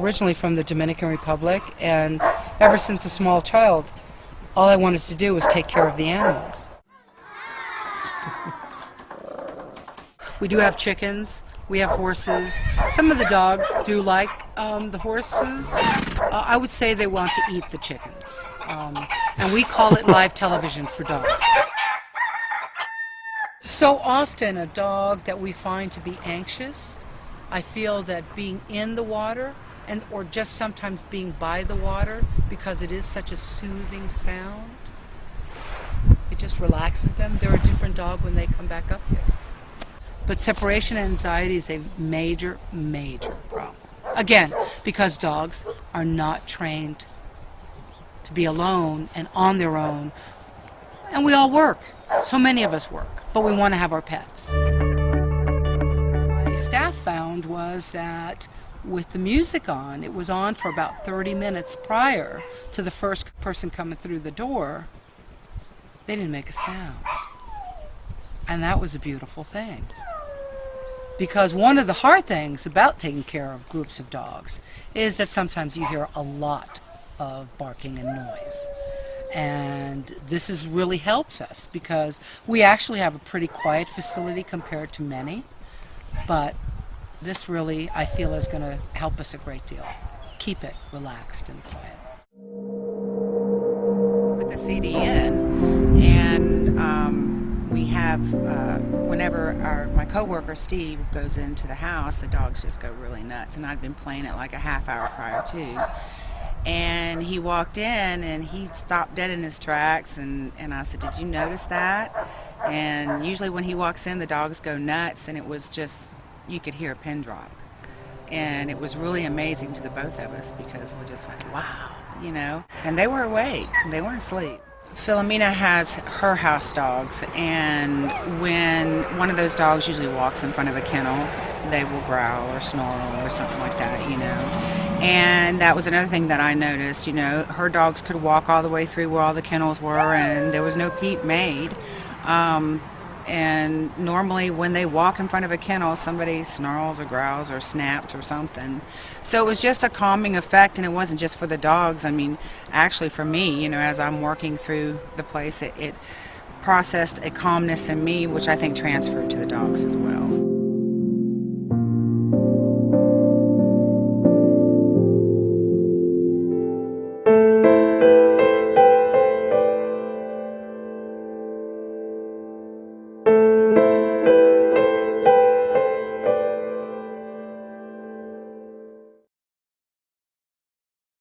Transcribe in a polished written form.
originally from the Dominican Republic, and ever since a small child, all I wanted to do was take care of the animals. We do have chickens, we have horses. Some of the dogs do like the horses. I would say they want to eat the chickens. And we call it live television for dogs. So often a dog that we find to be anxious, I feel that being in the water or just sometimes being by the water, because it is such a soothing sound, it just relaxes them. They're a different dog when they come back up here. But separation anxiety is a major, major problem. Again, because dogs are not trained to be alone and on their own. And we all work. So many of us work, but we want to have our pets. My staff found was that with the music on, it was on for about 30 minutes prior to the first person coming through the door. They didn't make a sound. And that was a beautiful thing. Because one of the hard things about taking care of groups of dogs is that sometimes you hear a lot of barking and noise. And this really helps us because we actually have a pretty quiet facility compared to many. But this really, I feel, is going to help us a great deal. Keep it relaxed and quiet. Put the CD in, and we have, whenever my coworker Steve goes into the house, the dogs just go really nuts. And I'd been playing it like a half hour prior to. And he walked in and he stopped dead in his tracks, and I said, "Did you notice that?" And usually when he walks in, the dogs go nuts, and it was just, you could hear a pin drop. And it was really amazing to the both of us because we're just like, wow, you know. And they were awake, they weren't asleep. Philomena has her house dogs, and when one of those dogs usually walks in front of a kennel, they will growl or snarl or something like that, you know. And that was another thing that I noticed, you know, her dogs could walk all the way through where all the kennels were, and there was no peep made. And normally when they walk in front of a kennel, somebody snarls or growls or snaps or something. So it was just a calming effect, and it wasn't just for the dogs. I mean, actually for me, you know, as I'm working through the place, it processed a calmness in me, which I think transferred to the dogs as well.